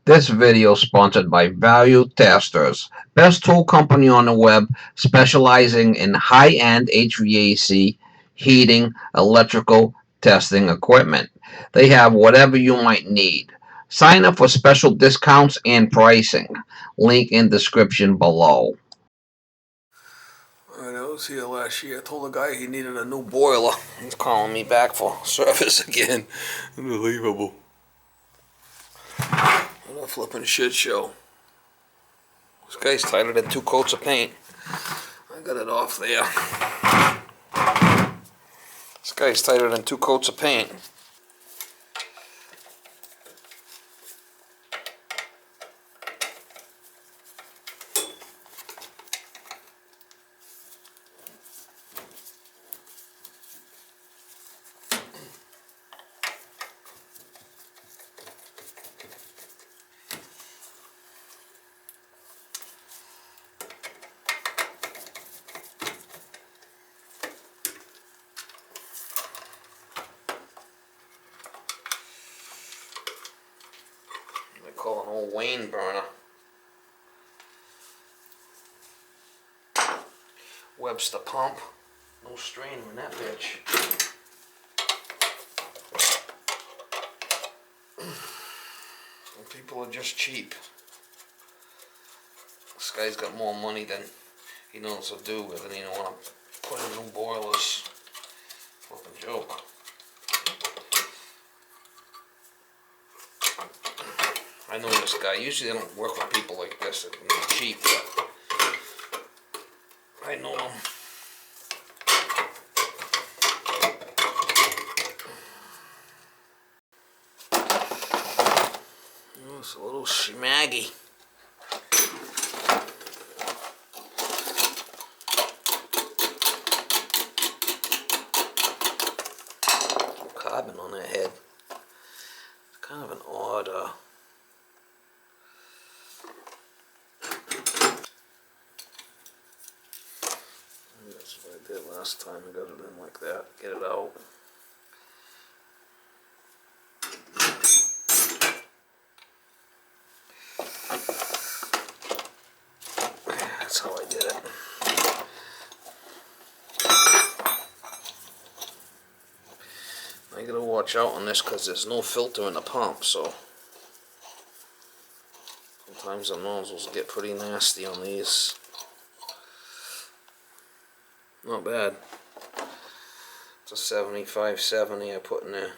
This video is sponsored by Value Testers, best tool company on the web specializing in high-end HVAC, heating, electrical testing equipment. They have whatever you might need. Sign up for special discounts and pricing. Link in description below. I was here last year. I told the guy he needed a new boiler. He's calling me back for service again. Unbelievable. What a flipping shit show. This guy's tighter than two coats of paint. I got it off there. This guy's tighter than two coats of paint. They call an old Wayne burner. Webster pump. No strainer in that bitch. Some people are just cheap. This guy's got more money than he knows what to do with, and he don't want to put in new boilers. Flipping joke. I know this guy. Usually I don't work with people like this that are cheap, but I know him. Oh, it's a little schmaggy. Carbon on that head. It's kind of an odd that's what I did last time. I got it in like that. Get it out. That's how I did it. I gotta watch out on this because there's no filter in the pump, so sometimes the nozzles get pretty nasty on these. Not bad. It's a 7570 I put in there.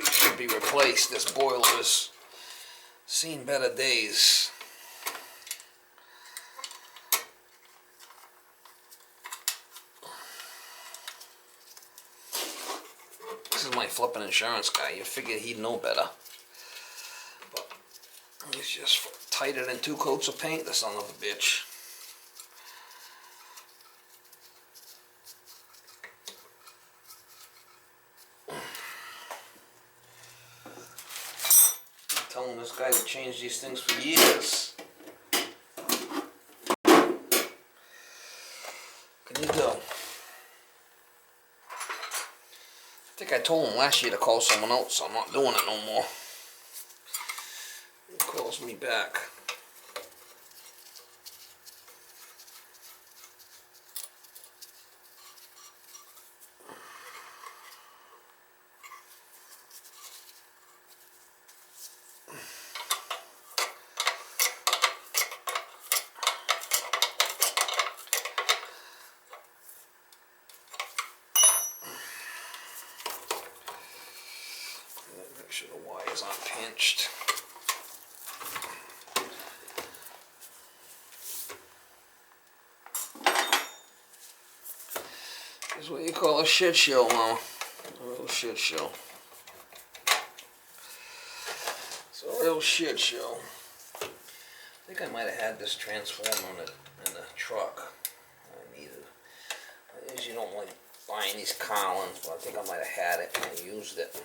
Should be replaced. This boiler has seen better days. This is my flipping insurance guy. You figured he'd know better, but he's just tighter than two coats of paint, the son of a bitch. Telling this guy to change these things for years. I told him last year to call someone else, so I'm not doing it no more. He calls me back. Make sure the wires aren't pinched. This is what you call a shit show, Mama. A real shit show. It's a real shit show. I think I might have had this transformer in the truck. I needed. I usually don't like buying these Collins, but I think I might have had it and I used it.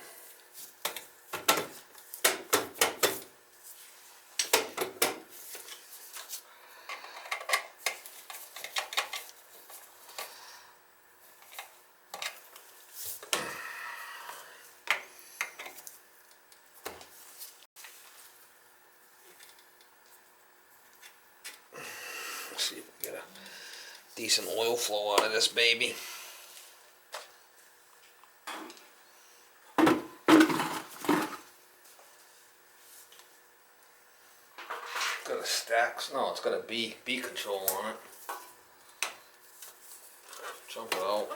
Let's see if we get a decent oil flow out of this baby. Got a stacks. No, it's got a B control on it. Jump it out.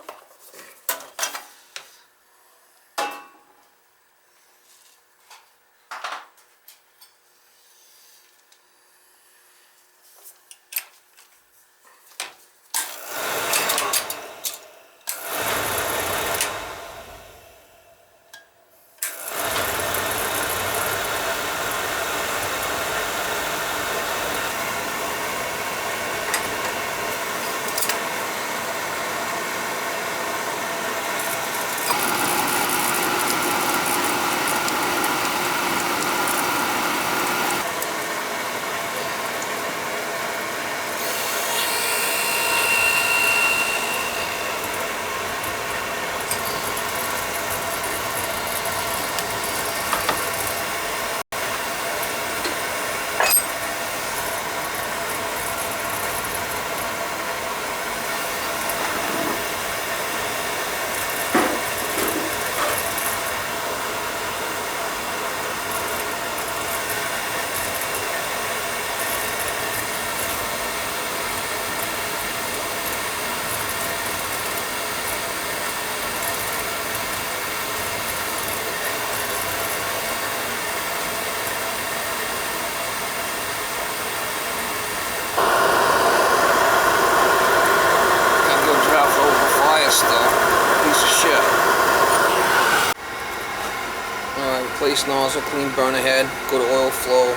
Replace nozzle, clean burner head, good oil flow,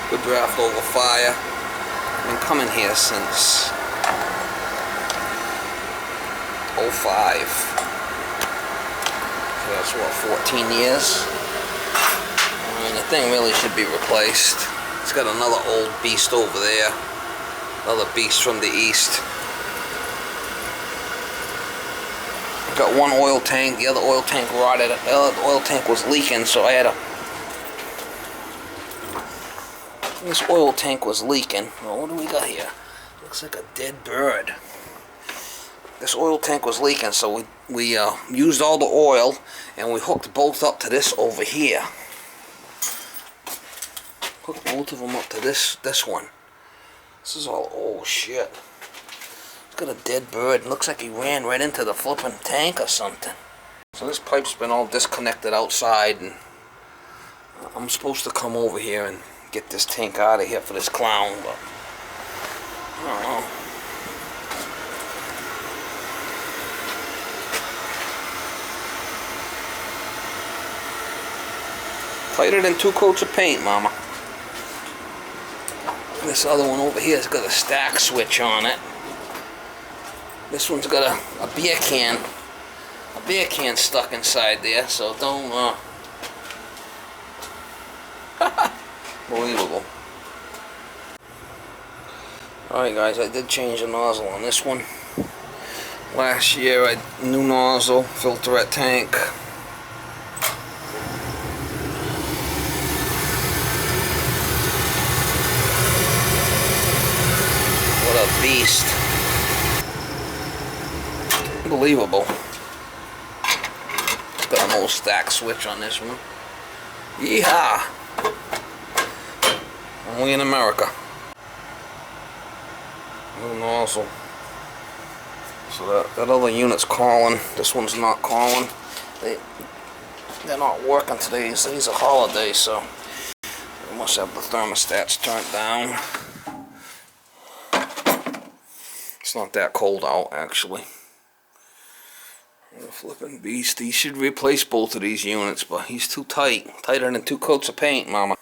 good draft over fire. I've been coming here since '05. So that's what, 14 years? I mean, the thing really should be replaced. It's got another old beast over there. Another beast from the east. Got one oil tank, the other oil tank rotted. The other oil tank was leaking, so I had to... This oil tank was leaking. Well, what do we got here? Looks like a dead bird. This oil tank was leaking, so we used all the oil, and we hooked both up to this over here. Hooked both of them up to this one. This is all old shit. Got a dead bird. Looks like he ran right into the flipping tank or something. So this pipe's been all disconnected outside, and I'm supposed to come over here and get this tank out of here for this clown, but I don't know. Tighter than 2 coats of paint, Mama. This other one over here has got a stack switch on it. This one's got a beer can stuck inside there, so don't, Believable. Alright guys, I did change the nozzle on this one. Last year, new nozzle, filterette tank. What a beast. Unbelievable. Got an old stack switch on this one. Yeehaw! Only in America. New nozzle. So that other unit's calling. This one's not calling. They're not working today. Today's a holiday, so they must have the thermostats turned down. It's not that cold out, actually. What a flippin' beast. He should replace both of these units, but he's too tight. Tighter than 2 coats of paint, mama.